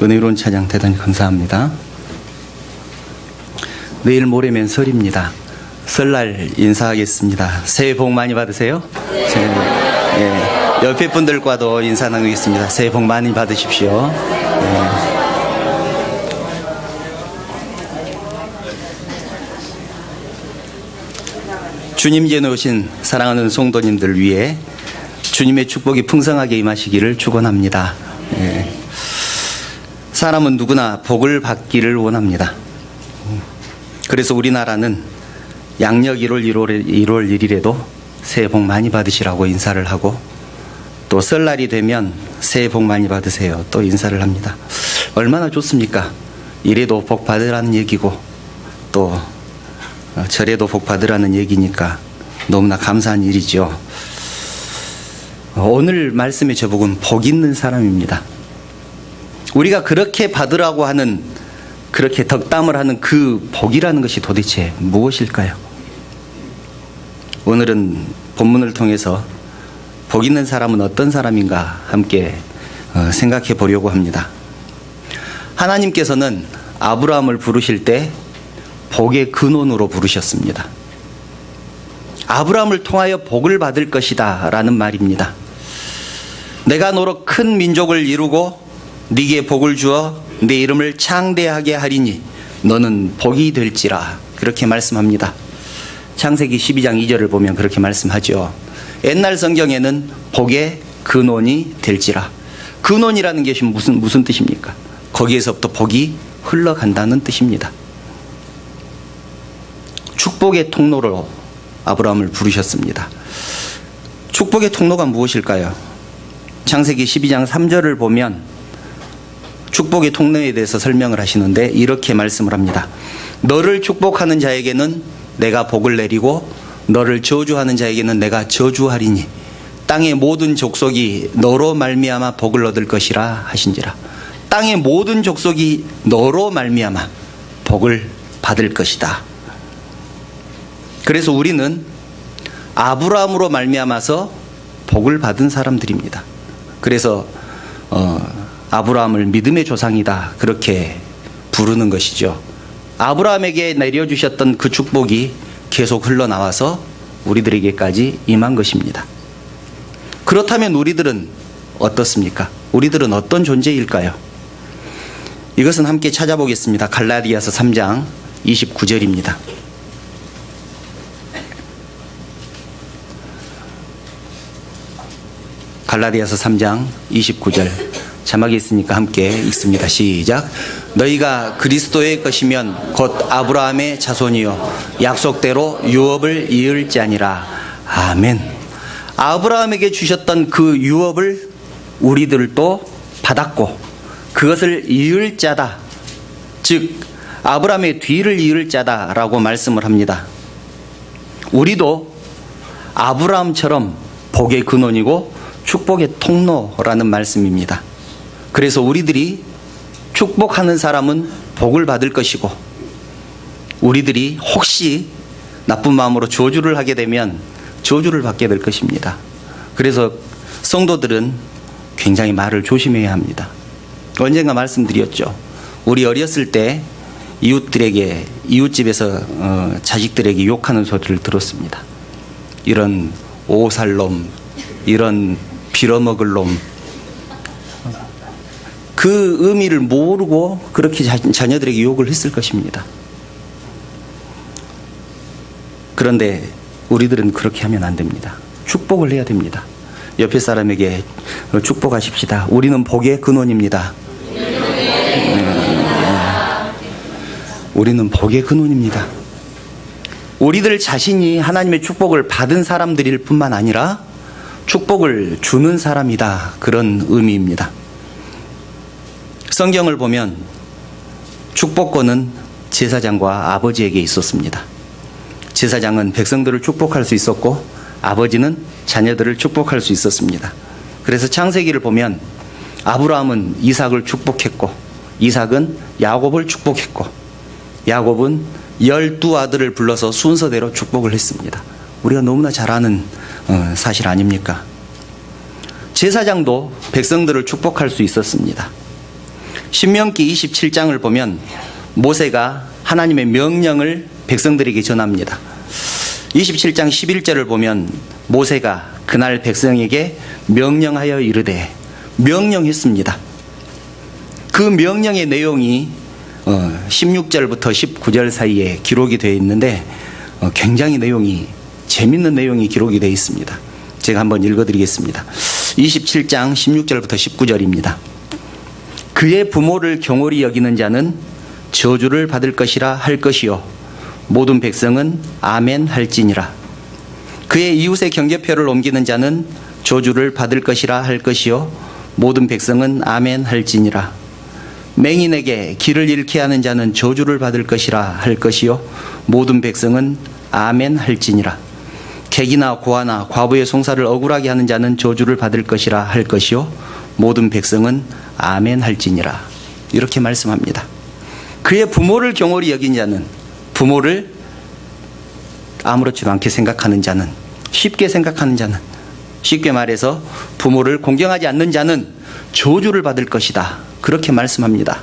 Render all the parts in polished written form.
은혜로운 찬양 대단히 감사합니다. 내일 모레면 설입니다. 설날 인사하겠습니다. 새해 복 많이 받으세요. 옆에 분들과도 인사 나누겠습니다. 새해 복 많이 받으십시오. 주님 전에 오신 사랑하는 성도님들 위해 주님의 축복이 풍성하게 임하시기를 축원합니다. 사람은 누구나 복을 받기를 원합니다. 그래서 우리나라는 양력 1월 1일에도 새해 복 많이 받으시라고 인사를 하고, 또 설날이 되면 새해 복 많이 받으세요 또 인사를 합니다. 얼마나 좋습니까? 이래도 복 받으라는 얘기고 또 절에도 복 받으라는 얘기니까 너무나 감사한 일이죠. 오늘 말씀의 제목은 복 있는 사람입니다. 우리가 그렇게 받으라고 하는, 그렇게 덕담을 하는 그 복이라는 것이 도대체 무엇일까요? 오늘은 본문을 통해서 복 있는 사람은 어떤 사람인가 함께 생각해 보려고 합니다. 하나님께서는 아브라함을 부르실 때 복의 근원으로 부르셨습니다. 아브라함을 통하여 복을 받을 것이다 라는 말입니다. 내가 너로 큰 민족을 이루고 네게 복을 주어 내 이름을 창대하게 하리니 너는 복이 될지라, 그렇게 말씀합니다. 창세기 12장 2절을 보면 그렇게 말씀하죠. 옛날 성경에는 복의 근원이 될지라. 근원이라는 것이 무슨 뜻입니까? 거기에서부터 복이 흘러간다는 뜻입니다. 축복의 통로로 아브라함을 부르셨습니다. 축복의 통로가 무엇일까요? 창세기 12장 3절을 보면 축복의 통로에 대해서 설명을 하시는데 이렇게 말씀을 합니다. 너를 축복하는 자에게는 내가 복을 내리고 너를 저주하는 자에게는 내가 저주하리니 땅의 모든 족속이 너로 말미암아 복을 얻을 것이라 하신지라. 땅의 모든 족속이 너로 말미암아 복을 받을 것이다. 그래서 우리는 아브라함으로 말미암아서 복을 받은 사람들입니다. 그래서 아브라함을 믿음의 조상이다, 그렇게 부르는 것이죠. 아브라함에게 내려주셨던 그 축복이 계속 흘러나와서 우리들에게까지 임한 것입니다. 그렇다면 우리들은 어떻습니까? 우리들은 어떤 존재일까요? 이것은 함께 찾아보겠습니다. 갈라디아서 3장 29절입니다. 갈라디아서 3장 29절 자막이 있으니까 함께 읽습니다. 시작. 너희가 그리스도의 것이면 곧 아브라함의 자손이요 약속대로 유업을 이을 자니라. 아멘. 아브라함에게 주셨던 그 유업을 우리들도 받았고 그것을 이을 자다, 즉 아브라함의 뒤를 이을 자다라고 말씀을 합니다. 우리도 아브라함처럼 복의 근원이고 축복의 통로라는 말씀입니다. 그래서 우리들이 축복하는 사람은 복을 받을 것이고, 우리들이 혹시 나쁜 마음으로 저주를 하게 되면 저주를 받게 될 것입니다. 그래서 성도들은 굉장히 말을 조심해야 합니다. 언젠가 말씀드렸죠. 우리 어렸을 때 이웃들에게, 이웃집에서 자식들에게 욕하는 소리를 들었습니다. 이런 오살놈, 이런 빌어먹을 놈. 그 의미를 모르고 그렇게 자녀들에게 욕을 했을 것입니다. 그런데 우리들은 그렇게 하면 안 됩니다. 축복을 해야 됩니다. 옆에 사람에게 축복하십시다. 우리는 복의 근원입니다. 우리는 복의 근원입니다. 우리들 자신이 하나님의 축복을 받은 사람들일 뿐만 아니라 축복을 주는 사람이다, 그런 의미입니다. 성경을 보면 축복권은 제사장과 아버지에게 있었습니다. 제사장은 백성들을 축복할 수 있었고 아버지는 자녀들을 축복할 수 있었습니다. 그래서 창세기를 보면 아브라함은 이삭을 축복했고 이삭은 야곱을 축복했고 야곱은 12아들을 불러서 순서대로 축복을 했습니다. 우리가 너무나 잘 아는 사실 아닙니까? 제사장도 백성들을 축복할 수 있었습니다. 신명기 27장을 보면 모세가 하나님의 명령을 백성들에게 전합니다. 27장 11절을 보면 모세가 그날 백성에게 명령하여 이르되, 명령했습니다. 그 명령의 내용이 16절부터 19절 사이에 기록이 되어 있는데 굉장히 재밌는 내용이 기록이 되어 있습니다. 제가 한번 읽어드리겠습니다. 27장 16절부터 19절입니다. 그의 부모를 경홀히 여기는 자는 저주를 받을 것이라 할 것이요 모든 백성은 아멘 할지니라. 그의 이웃의 경계표를 옮기는 자는 저주를 받을 것이라 할 것이요 모든 백성은 아멘 할지니라. 맹인에게 길을 잃게 하는 자는 저주를 받을 것이라 할 것이요 모든 백성은 아멘 할지니라. 객이나 고아나 과부의 송사를 억울하게 하는 자는 저주를 받을 것이라 할 것이요 모든 백성은 아멘 할지니라. 이렇게 말씀합니다. 그의 부모를 경홀히 여긴 자는, 부모를 아무렇지도 않게 생각하는 자는, 쉽게 생각하는 자는, 쉽게 말해서 부모를 공경하지 않는 자는 저주를 받을 것이다. 그렇게 말씀합니다.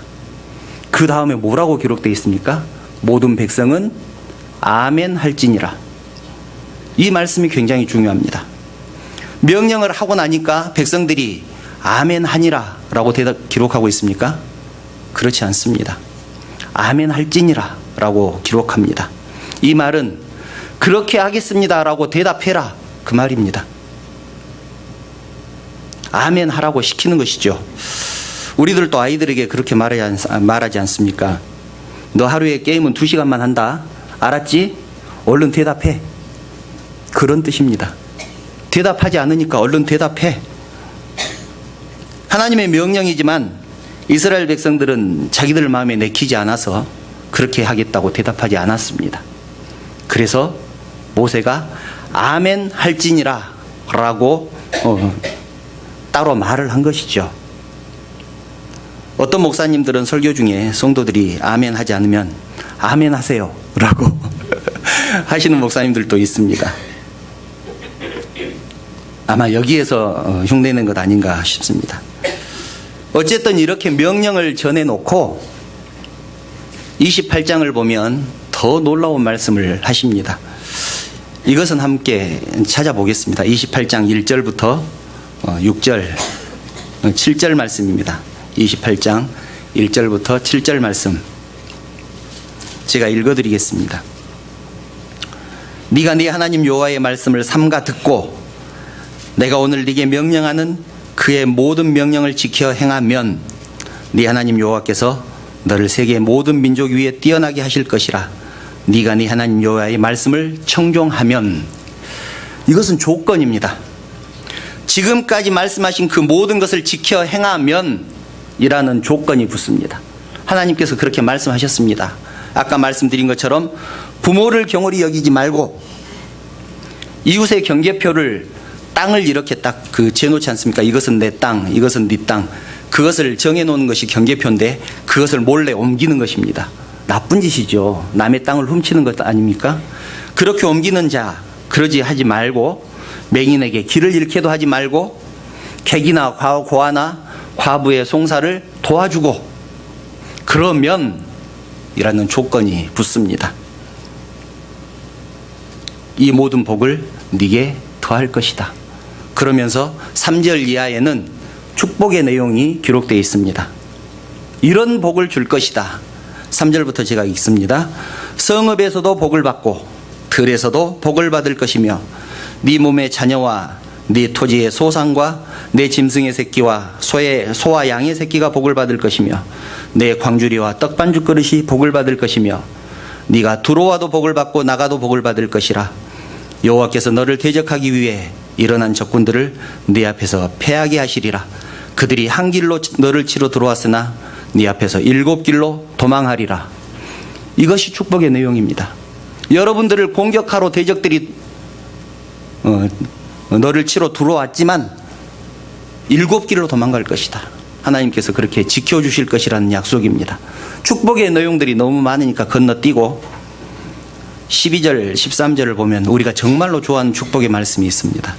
그 다음에 뭐라고 기록되어 있습니까? 모든 백성은 아멘 할지니라. 이 말씀이 굉장히 중요합니다. 명령을 하고 나니까 백성들이 아멘 하니라 라고 기록하고 있습니까? 그렇지 않습니다. 아멘 할지니라 라고 기록합니다. 이 말은 그렇게 하겠습니다 라고 대답해라, 그 말입니다. 아멘 하라고 시키는 것이죠. 우리들도 아이들에게 그렇게 말하지 않습니까? 너 하루에 게임은 2시간만 한다. 알았지? 얼른 대답해. 그런 뜻입니다. 대답하지 않으니까 얼른 대답해. 하나님의 명령이지만 이스라엘 백성들은 자기들 마음에 내키지 않아서 그렇게 하겠다고 대답하지 않았습니다. 그래서 모세가 아멘 할지니라 라고 따로 말을 한 것이죠. 어떤 목사님들은 설교 중에 성도들이 아멘 하지 않으면 아멘 하세요 라고 하시는 목사님들도 있습니다. 아마 여기에서 흉내낸 것 아닌가 싶습니다. 어쨌든 이렇게 명령을 전해놓고 28장을 보면 더 놀라운 말씀을 하십니다. 이것은 함께 찾아보겠습니다. 28장 1절부터 6절, 7절 말씀입니다. 28장 1절부터 7절 말씀 제가 읽어드리겠습니다. 네가 네 하나님 여호와의 말씀을 삼가 듣고 내가 오늘 네게 명령하는 그의 모든 명령을 지켜 행하면 네 하나님 여호와께서 너를 세계의 모든 민족 위에 뛰어나게 하실 것이라. 네가 네 하나님 여호와의 말씀을 청종하면, 이것은 조건입니다. 지금까지 말씀하신 그 모든 것을 지켜 행하면 이라는 조건이 붙습니다. 하나님께서 그렇게 말씀하셨습니다. 아까 말씀드린 것처럼 부모를 경홀히 여기지 말고 이웃의 경계표를, 땅을 이렇게 딱 재놓지 않습니까? 이것은 내 땅, 이것은 네 땅. 그것을 정해놓는 것이 경계표인데 그것을 몰래 옮기는 것입니다. 나쁜 짓이죠. 남의 땅을 훔치는 것 아닙니까? 그렇게 옮기는 자, 그러지 하지 말고, 맹인에게 길을 잃게도 하지 말고, 객이나 고아나 과부의 송사를 도와주고, 그러면 이라는 조건이 붙습니다. 이 모든 복을 네게 더할 것이다. 그러면서 3절 이하에는 축복의 내용이 기록되어 있습니다. 이런 복을 줄 것이다. 3절부터 제가 읽습니다. 성읍에서도 복을 받고 들에서도 복을 받을 것이며 네 몸의 자녀와 네 토지의 소산과 내 짐승의 새끼와 소와 양의 새끼가 복을 받을 것이며 내 광주리와 떡반죽 그릇이 복을 받을 것이며 네가 들어와도 복을 받고 나가도 복을 받을 것이라. 여호와께서 너를 대적하기 위해 일어난 적군들을 네 앞에서 패하게 하시리라. 그들이 한 길로 너를 치러 들어왔으나 네 앞에서 7길로 도망하리라. 이것이 축복의 내용입니다. 여러분들을 공격하러 대적들이 너를 치러 들어왔지만 7길로 도망갈 것이다. 하나님께서 그렇게 지켜주실 것이라는 약속입니다. 축복의 내용들이 너무 많으니까 건너뛰고 12절, 13절을 보면 우리가 정말로 좋아하는 축복의 말씀이 있습니다.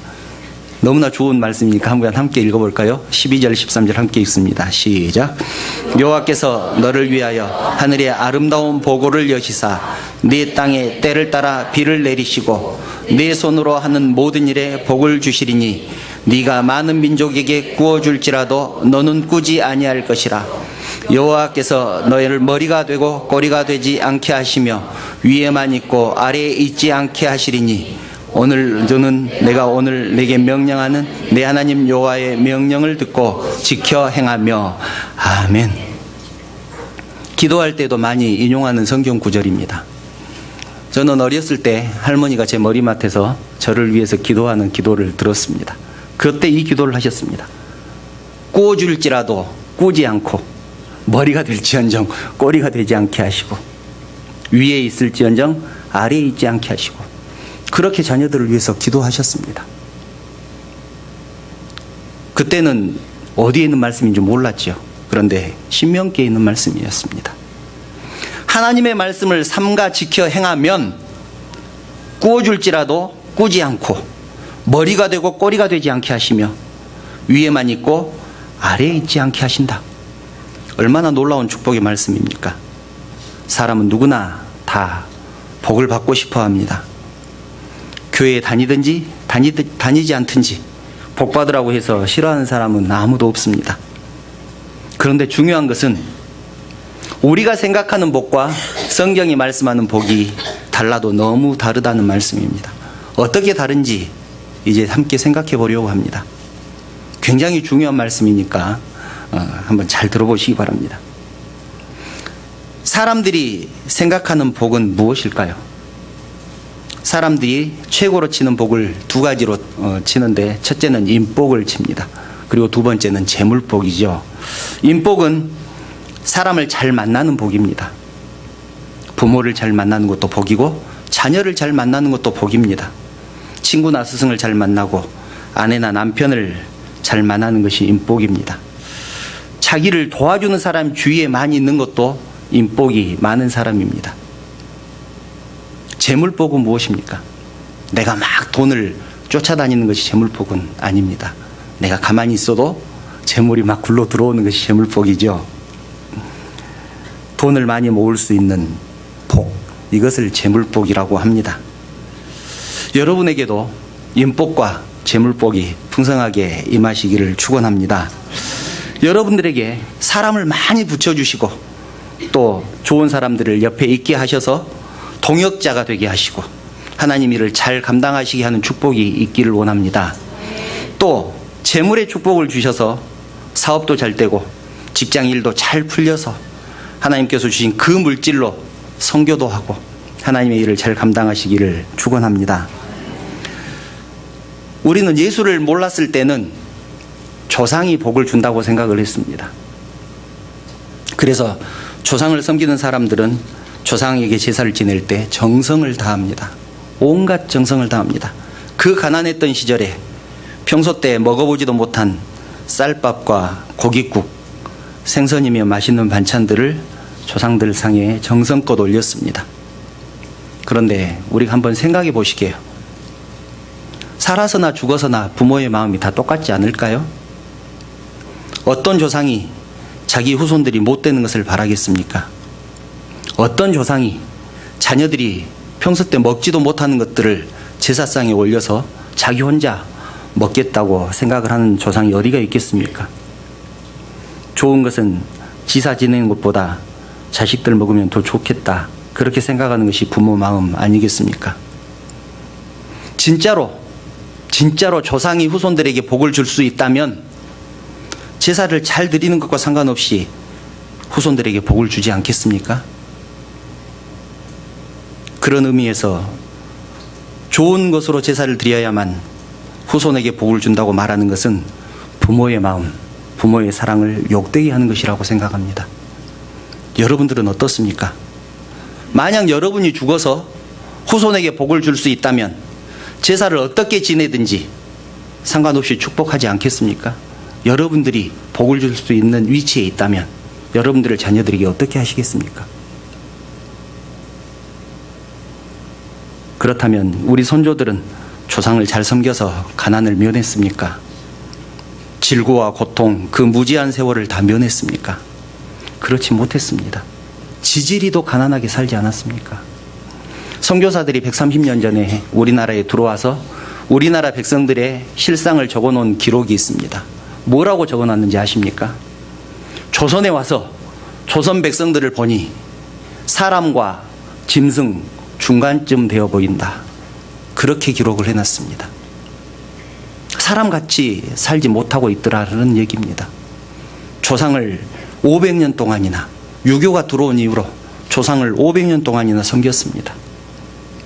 너무나 좋은 말씀이니까 한번 함께 읽어볼까요? 12절 13절 함께 읽습니다. 시작. 여호와께서 너를 위하여 하늘의 아름다운 보고를 여시사 네 땅에 때를 따라 비를 내리시고 네 손으로 하는 모든 일에 복을 주시리니 네가 많은 민족에게 구워줄지라도 너는 꾸지 아니할 것이라. 여호와께서 너희를 머리가 되고 꼬리가 되지 않게 하시며 위에만 있고 아래에 있지 않게 하시리니 오늘 너는 내가 오늘 내게 명령하는 내 하나님 여호와의 명령을 듣고 지켜 행하며. 아멘. 기도할 때도 많이 인용하는 성경 구절입니다. 저는 어렸을 때 할머니가 제 머리맡에서 저를 위해서 기도하는 기도를 들었습니다. 그때 이 기도를 하셨습니다. 구워줄지라도 꾸지 않고 머리가 될지언정 꼬리가 되지 않게 하시고 위에 있을지언정 아래에 있지 않게 하시고, 그렇게 자녀들을 위해서 기도하셨습니다. 그때는 어디에 있는 말씀인지 몰랐죠. 그런데 신명기에 있는 말씀이었습니다. 하나님의 말씀을 삼가 지켜 행하면 구워줄지라도 꾸지 않고 머리가 되고 꼬리가 되지 않게 하시며 위에만 있고 아래에 있지 않게 하신다. 얼마나 놀라운 축복의 말씀입니까? 사람은 누구나 다 복을 받고 싶어 합니다. 교회에 다니든지 다니지 않든지 복 받으라고 해서 싫어하는 사람은 아무도 없습니다. 그런데 중요한 것은 우리가 생각하는 복과 성경이 말씀하는 복이 달라도 너무 다르다는 말씀입니다. 어떻게 다른지 이제 함께 생각해 보려고 합니다. 굉장히 중요한 말씀이니까 한번 잘 들어보시기 바랍니다. 사람들이 생각하는 복은 무엇일까요? 사람들이 최고로 치는 복을 두 가지로 치는데, 첫째는 인복을 칩니다. 그리고 두 번째는 재물복이죠. 인복은 사람을 잘 만나는 복입니다. 부모를 잘 만나는 것도 복이고 자녀를 잘 만나는 것도 복입니다. 친구나 스승을 잘 만나고 아내나 남편을 잘 만나는 것이 인복입니다. 자기를 도와주는 사람 주위에 많이 있는 것도 인복이 많은 사람입니다. 재물복은 무엇입니까? 내가 막 돈을 쫓아다니는 것이 재물복은 아닙니다. 내가 가만히 있어도 재물이 막 굴러 들어오는 것이 재물복이죠. 돈을 많이 모을 수 있는 복, 이것을 재물복이라고 합니다. 여러분에게도 인복과 재물복이 풍성하게 임하시기를 축원합니다. 여러분들에게 사람을 많이 붙여주시고 또 좋은 사람들을 옆에 있게 하셔서 동역자가 되게 하시고 하나님 일을 잘 감당하시게 하는 축복이 있기를 원합니다. 또 재물의 축복을 주셔서 사업도 잘 되고 직장 일도 잘 풀려서 하나님께서 주신 그 물질로 선교도 하고 하나님의 일을 잘 감당하시기를 축원합니다. 우리는 예수를 몰랐을 때는 조상이 복을 준다고 생각을 했습니다. 그래서 조상을 섬기는 사람들은 조상에게 제사를 지낼 때 정성을 다합니다. 온갖 정성을 다합니다. 그 가난했던 시절에 평소 때 먹어보지도 못한 쌀밥과 고깃국, 생선이며 맛있는 반찬들을 조상들 상에 정성껏 올렸습니다. 그런데 우리가 한번 생각해 보시게요. 살아서나 죽어서나 부모의 마음이 다 똑같지 않을까요? 어떤 조상이 자기 후손들이 못되는 것을 바라겠습니까? 어떤 조상이 자녀들이 평소 때 먹지도 못하는 것들을 제사상에 올려서 자기 혼자 먹겠다고 생각을 하는 조상이 어디가 있겠습니까? 좋은 것은 지사 지내는 것보다 자식들 먹으면 더 좋겠다, 그렇게 생각하는 것이 부모 마음 아니겠습니까? 진짜로 조상이 후손들에게 복을 줄 수 있다면 제사를 잘 드리는 것과 상관없이 후손들에게 복을 주지 않겠습니까? 그런 의미에서 좋은 것으로 제사를 드려야만 후손에게 복을 준다고 말하는 것은 부모의 마음, 부모의 사랑을 욕되게 하는 것이라고 생각합니다. 여러분들은 어떻습니까? 만약 여러분이 죽어서 후손에게 복을 줄 수 있다면 제사를 어떻게 지내든지 상관없이 축복하지 않겠습니까? 여러분들이 복을 줄 수 있는 위치에 있다면 여러분들의 자녀들에게 어떻게 하시겠습니까? 그렇다면 우리 선조들은 조상을 잘 섬겨서 가난을 면했습니까? 질고와 고통, 그 무지한 세월을 다 면했습니까? 그렇지 못했습니다. 지지리도 가난하게 살지 않았습니까? 선교사들이 130년 전에 우리나라에 들어와서 우리나라 백성들의 실상을 적어놓은 기록이 있습니다. 뭐라고 적어놨는지 아십니까? 조선에 와서 조선 백성들을 보니 사람과 짐승 중간쯤 되어 보인다. 그렇게 기록을 해놨습니다. 사람같이 살지 못하고 있더라는 얘기입니다. 조상을 500년 동안이나, 유교가 들어온 이후로 조상을 500년 동안이나 섬겼습니다.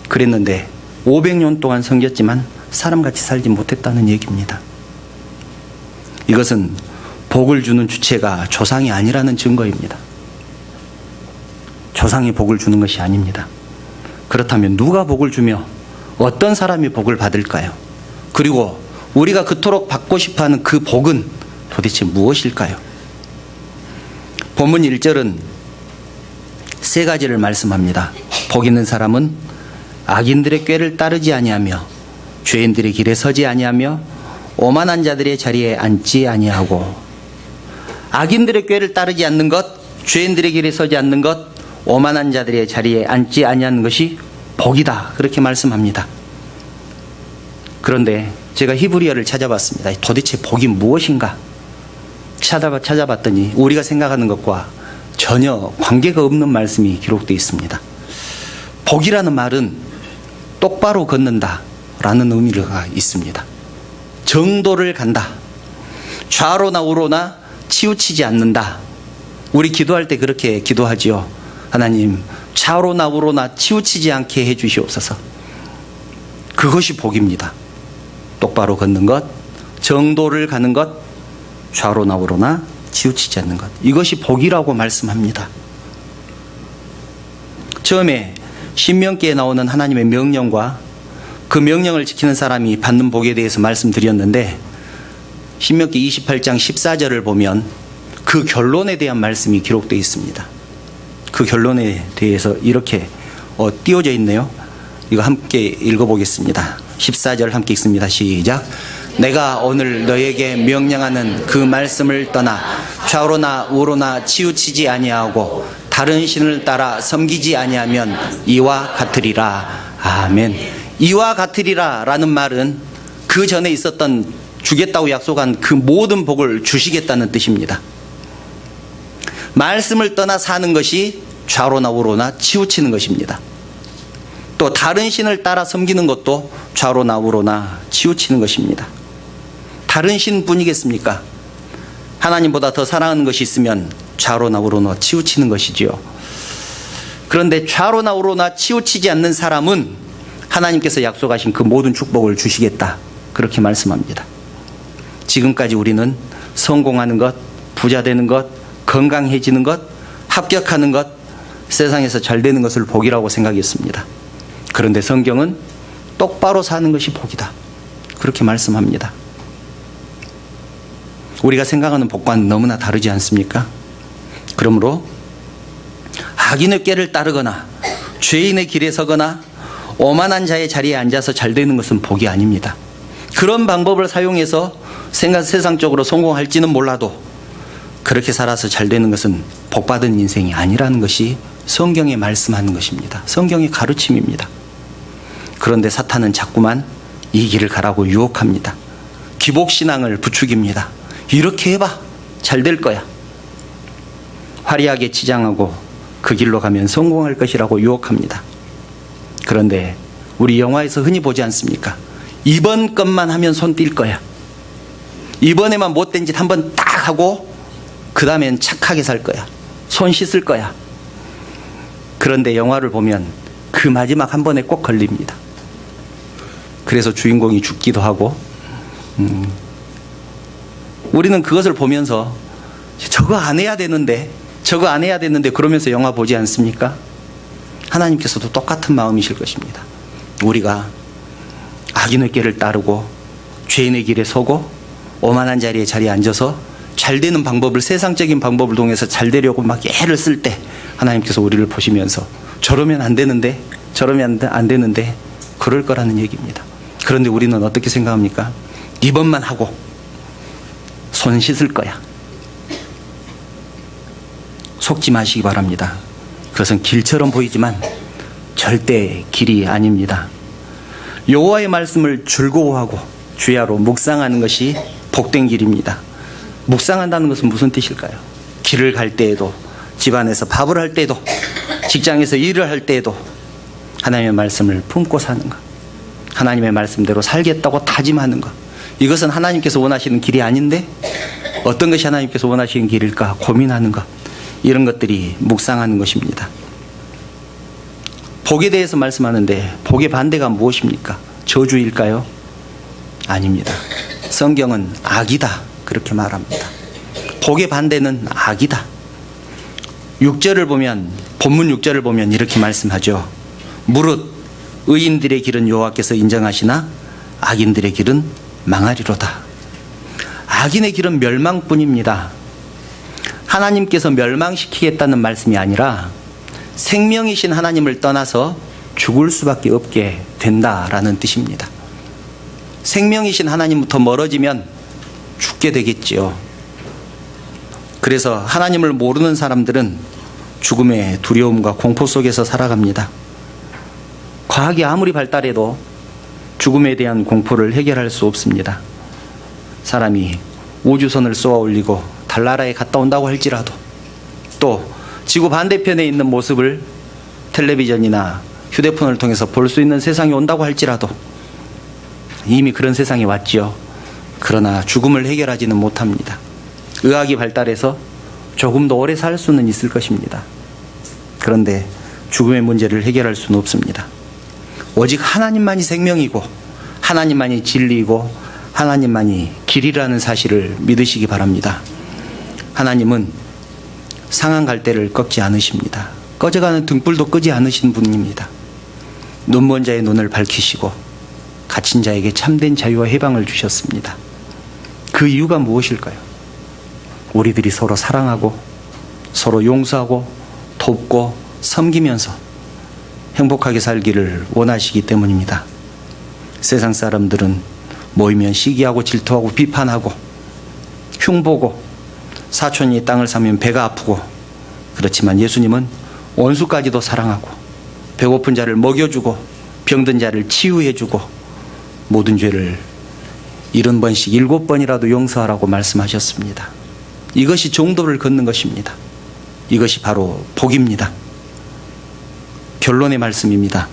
그랬는데 500년 동안 섬겼지만 사람같이 살지 못했다는 얘기입니다. 이것은 복을 주는 주체가 조상이 아니라는 증거입니다. 조상이 복을 주는 것이 아닙니다. 그렇다면 누가 복을 주며 어떤 사람이 복을 받을까요? 그리고 우리가 그토록 받고 싶어하는 그 복은 도대체 무엇일까요? 본문 1절은 세 가지를 말씀합니다. 복 있는 사람은 악인들의 꾀를 따르지 아니하며 죄인들의 길에 서지 아니하며 오만한 자들의 자리에 앉지 아니하고. 악인들의 꾀를 따르지 않는 것, 죄인들의 길에 서지 않는 것, 오만한 자들의 자리에 앉지 아니하는 것이 복이다. 그렇게 말씀합니다. 그런데 제가 히브리어를 찾아봤습니다. 도대체 복이 무엇인가? 찾아봤더니 우리가 생각하는 것과 전혀 관계가 없는 말씀이 기록되어 있습니다. 복이라는 말은 똑바로 걷는다 라는 의미가 있습니다. 정도를 간다. 좌로나 우로나 치우치지 않는다. 우리 기도할 때 그렇게 기도하지요. 하나님, 좌로나 우로나 치우치지 않게 해주시옵소서. 그것이 복입니다. 똑바로 걷는 것, 정도를 가는 것, 좌로나 우로나 치우치지 않는 것. 이것이 복이라고 말씀합니다. 처음에 신명기에 나오는 하나님의 명령과 그 명령을 지키는 사람이 받는 복에 대해서 말씀드렸는데, 신명기 28장 14절을 보면 그 결론에 대한 말씀이 기록되어 있습니다. 그 결론에 대해서 이렇게 띄워져 있네요. 이거 함께 읽어보겠습니다. 14절 함께 읽습니다. 시작. 내가 오늘 너에게 명령하는 그 말씀을 떠나 좌로나 우로나 치우치지 아니하고 다른 신을 따라 섬기지 아니하면 이와 같으리라. 아멘. 이와 같으리라 라는 말은 그 전에 있었던 주겠다고 약속한 그 모든 복을 주시겠다는 뜻입니다. 말씀을 떠나 사는 것이 좌로나 우로나 치우치는 것입니다. 또 다른 신을 따라 섬기는 것도 좌로나 우로나 치우치는 것입니다. 다른 신뿐이겠습니까? 하나님보다 더 사랑하는 것이 있으면 좌로나 우로나 치우치는 것이지요. 그런데 좌로나 우로나 치우치지 않는 사람은 하나님께서 약속하신 그 모든 축복을 주시겠다. 그렇게 말씀합니다. 지금까지 우리는 성공하는 것, 부자 되는 것, 건강해지는 것, 합격하는 것, 세상에서 잘 되는 것을 복이라고 생각했습니다. 그런데 성경은 똑바로 사는 것이 복이다. 그렇게 말씀합니다. 우리가 생각하는 복과는 너무나 다르지 않습니까? 그러므로 악인의 꾀를 따르거나 죄인의 길에 서거나 오만한 자의 자리에 앉아서 잘 되는 것은 복이 아닙니다. 그런 방법을 사용해서 세상적으로 성공할지는 몰라도 그렇게 살아서 잘 되는 것은 복받은 인생이 아니라는 것이 성경에 말씀하는 것입니다. 성경의 가르침입니다. 그런데 사탄은 자꾸만 이 길을 가라고 유혹합니다. 기복신앙을 부추깁니다. 이렇게 해봐. 잘 될 거야. 화려하게 치장하고 그 길로 가면 성공할 것이라고 유혹합니다. 그런데 우리 영화에서 흔히 보지 않습니까? 이번 것만 하면 손 뛸 거야. 이번에만 못된 짓 한번 딱 하고 그 다음엔 착하게 살 거야. 손 씻을 거야. 그런데 영화를 보면 그 마지막 한 번에 꼭 걸립니다. 그래서 주인공이 죽기도 하고 우리는 그것을 보면서 저거 안 해야 되는데 그러면서 영화 보지 않습니까? 하나님께서도 똑같은 마음이실 것입니다. 우리가 악인의 길을 따르고 죄인의 길에 서고 오만한 자리에 앉아서 잘 되는 방법을, 세상적인 방법을 통해서 잘 되려고 막 애를 쓸 때 하나님께서 우리를 보시면서 저러면 안 되는데 그럴 거라는 얘기입니다. 그런데 우리는 어떻게 생각합니까? 이번만 하고 손 씻을 거야. 속지 마시기 바랍니다. 그것은 길처럼 보이지만 절대 길이 아닙니다. 여호와의 말씀을 즐거워하고 주야로 묵상하는 것이 복된 길입니다. 묵상한다는 것은 무슨 뜻일까요? 길을 갈 때에도, 집안에서 밥을 할 때에도, 직장에서 일을 할 때에도 하나님의 말씀을 품고 사는 것, 하나님의 말씀대로 살겠다고 다짐하는 것, 이것은 하나님께서 원하시는 길이 아닌데 어떤 것이 하나님께서 원하시는 길일까 고민하는 것, 이런 것들이 묵상하는 것입니다. 복에 대해서 말씀하는데 복의 반대가 무엇입니까? 저주일까요? 아닙니다. 성경은 악이다 그렇게 말합니다. 복의 반대는 악이다. 6절을 보면, 본문 6절을 보면 이렇게 말씀하죠. 무릇 의인들의 길은 여호와께서 인정하시나 악인들의 길은 망하리로다. 악인의 길은 멸망뿐입니다. 하나님께서 멸망시키겠다는 말씀이 아니라 생명이신 하나님을 떠나서 죽을 수밖에 없게 된다라는 뜻입니다. 생명이신 하나님부터 멀어지면 죽게 되겠지요. 그래서 하나님을 모르는 사람들은 죽음의 두려움과 공포 속에서 살아갑니다. 과학이 아무리 발달해도 죽음에 대한 공포를 해결할 수 없습니다. 사람이 우주선을 쏘아 올리고 달나라에 갔다 온다고 할지라도, 또 지구 반대편에 있는 모습을 텔레비전이나 휴대폰을 통해서 볼 수 있는 세상이 온다고 할지라도 이미 그런 세상이 왔지요. 그러나 죽음을 해결하지는 못합니다. 의학이 발달해서 조금 더 오래 살 수는 있을 것입니다. 그런데 죽음의 문제를 해결할 수는 없습니다. 오직 하나님만이 생명이고 하나님만이 진리이고 하나님만이 길이라는 사실을 믿으시기 바랍니다. 하나님은 상한 갈대를 꺾지 않으십니다. 꺼져가는 등불도 끄지 않으신 분입니다. 눈먼 자의 눈을 밝히시고 갇힌 자에게 참된 자유와 해방을 주셨습니다. 그 이유가 무엇일까요? 우리들이 서로 사랑하고 서로 용서하고 돕고 섬기면서 행복하게 살기를 원하시기 때문입니다. 세상 사람들은 모이면 시기하고 질투하고 비판하고 흉보고, 사촌이 땅을 사면 배가 아프고, 그렇지만 예수님은 원수까지도 사랑하고 배고픈 자를 먹여주고 병든 자를 치유해주고 모든 죄를 70번씩 7번이라도 용서하라고 말씀하셨습니다. 이것이 정도를 걷는 것입니다. 이것이 바로 복입니다. 결론의 말씀입니다.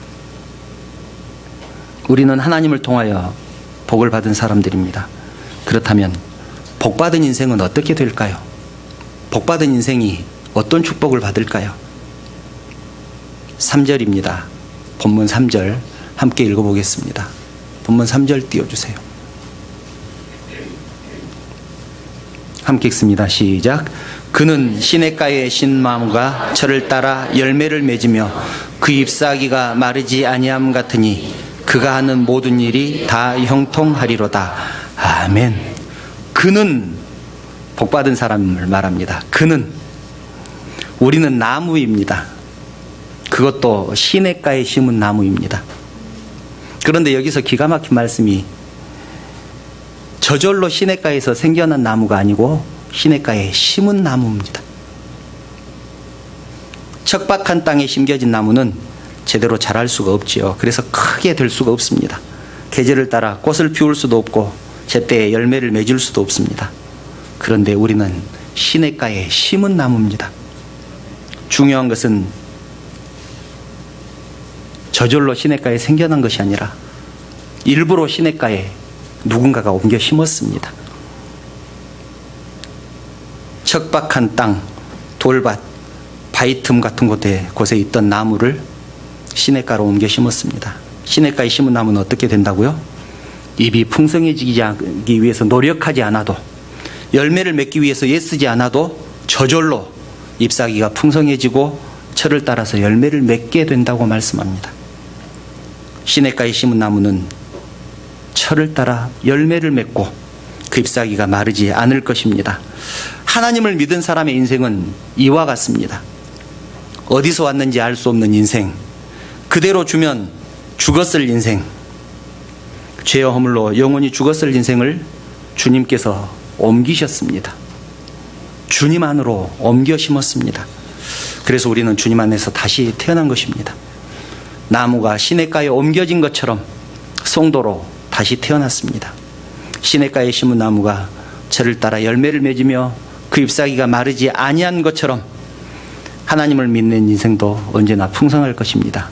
우리는 하나님을 통하여 복을 받은 사람들입니다. 그렇다면 복받은 인생은 어떻게 될까요? 복받은 인생이 어떤 축복을 받을까요? 3절입니다. 본문 3절 함께 읽어보겠습니다. 본문 3절 띄워주세요. 함께 읽습니다. 시작. 그는 시냇가의 신나무가 철을 따라 열매를 맺으며 그 잎사귀가 마르지 아니함 같으니 그가 하는 모든 일이 다 형통하리로다. 아멘. 그는 복받은 사람을 말합니다. 그는, 우리는 나무입니다. 그것도 시냇가에 심은 나무입니다. 그런데 여기서 기가 막힌 말씀이 저절로 시냇가에서 생겨난 나무가 아니고 시냇가에 심은 나무입니다. 척박한 땅에 심겨진 나무는 제대로 자랄 수가 없지요. 그래서 크게 될 수가 없습니다. 계절을 따라 꽃을 피울 수도 없고 제때에 열매를 맺을 수도 없습니다. 그런데 우리는 시냇가에 심은 나무입니다. 중요한 것은 저절로 시냇가에 생겨난 것이 아니라 일부러 시냇가에 누군가가 옮겨 심었습니다. 척박한 땅, 돌밭, 바위 틈 같은 곳에 있던 나무를 시냇가로 옮겨 심었습니다. 시냇가에 심은 나무는 어떻게 된다고요? 잎이 풍성해지기 위해서 노력하지 않아도, 열매를 맺기 위해서 애쓰지 않아도 저절로 잎사귀가 풍성해지고 철을 따라서 열매를 맺게 된다고 말씀합니다. 시냇가에 심은 나무는 철을 따라 열매를 맺고 그 잎사귀가 마르지 않을 것입니다. 하나님을 믿은 사람의 인생은 이와 같습니다. 어디서 왔는지 알 수 없는 인생, 그대로 주면 죽었을 인생, 죄와 허물로 영원히 죽었을 인생을 주님께서 옮기셨습니다. 주님 안으로 옮겨 심었습니다. 그래서 우리는 주님 안에서 다시 태어난 것입니다. 나무가 시냇가에 옮겨진 것처럼 성도로 다시 태어났습니다. 시냇가에 심은 나무가 저를 따라 열매를 맺으며 그 잎사귀가 마르지 아니한 것처럼 하나님을 믿는 인생도 언제나 풍성할 것입니다.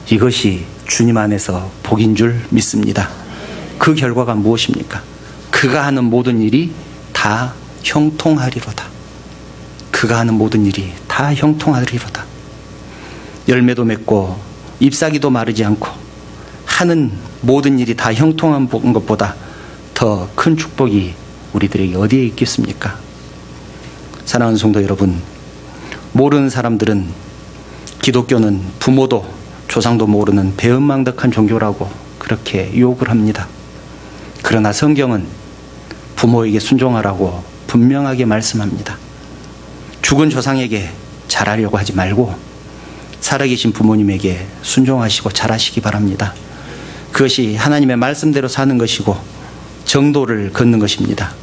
이것이 주님 안에서 복인 줄 믿습니다. 그 결과가 무엇입니까? 그가 하는 모든 일이 다 형통하리로다. 그가 하는 모든 일이 다 형통하리로다. 열매도 맺고 잎사귀도 마르지 않고 하는 모든 일이 다 형통한 것보다 더 큰 축복이 우리들에게 어디에 있겠습니까? 사랑하는 성도 여러분, 모르는 사람들은 기독교는 부모도 조상도 모르는 배은망덕한 종교라고 그렇게 욕을 합니다. 그러나 성경은 부모에게 순종하라고 분명하게 말씀합니다. 죽은 조상에게 잘하려고 하지 말고 살아계신 부모님에게 순종하시고 잘하시기 바랍니다. 그것이 하나님의 말씀대로 사는 것이고 정도를 걷는 것입니다.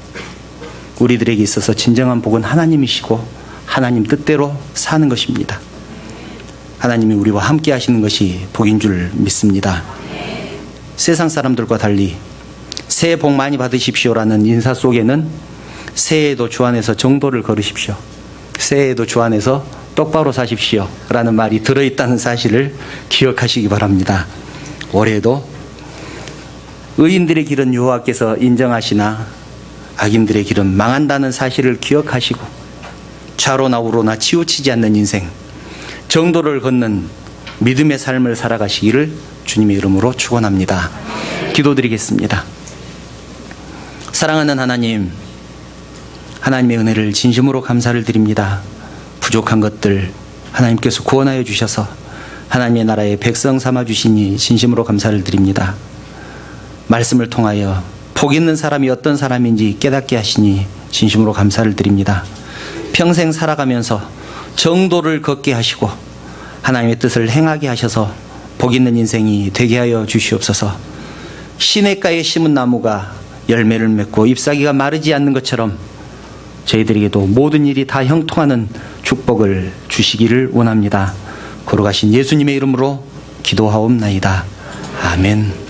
우리들에게 있어서 진정한 복은 하나님이시고 하나님 뜻대로 사는 것입니다. 하나님이 우리와 함께 하시는 것이 복인 줄 믿습니다. 세상 사람들과 달리 새해 복 많이 받으십시오라는 인사 속에는 새해에도 주 안에서 정도를 걸으십시오, 새해에도 주 안에서 똑바로 사십시오 라는 말이 들어있다는 사실을 기억하시기 바랍니다. 올해도 의인들의 길은 여호와께서 인정하시나 악인들의 길은 망한다는 사실을 기억하시고 좌로나 우로나 치우치지 않는 인생, 정도를 걷는 믿음의 삶을 살아가시기를 주님의 이름으로 축원합니다. 기도드리겠습니다. 사랑하는 하나님, 하나님의 은혜를 진심으로 감사를 드립니다. 부족한 것들 하나님께서 구원하여 주셔서 하나님의 나라의 백성 삼아 주시니 진심으로 감사를 드립니다. 말씀을 통하여 복 있는 사람이 어떤 사람인지 깨닫게 하시니 진심으로 감사를 드립니다. 평생 살아가면서 정도를 걷게 하시고 하나님의 뜻을 행하게 하셔서 복 있는 인생이 되게 하여 주시옵소서. 시냇가에 심은 나무가 열매를 맺고 잎사귀가 마르지 않는 것처럼 저희들에게도 모든 일이 다 형통하는 축복을 주시기를 원합니다. 걸어가신 예수님의 이름으로 기도하옵나이다. 아멘.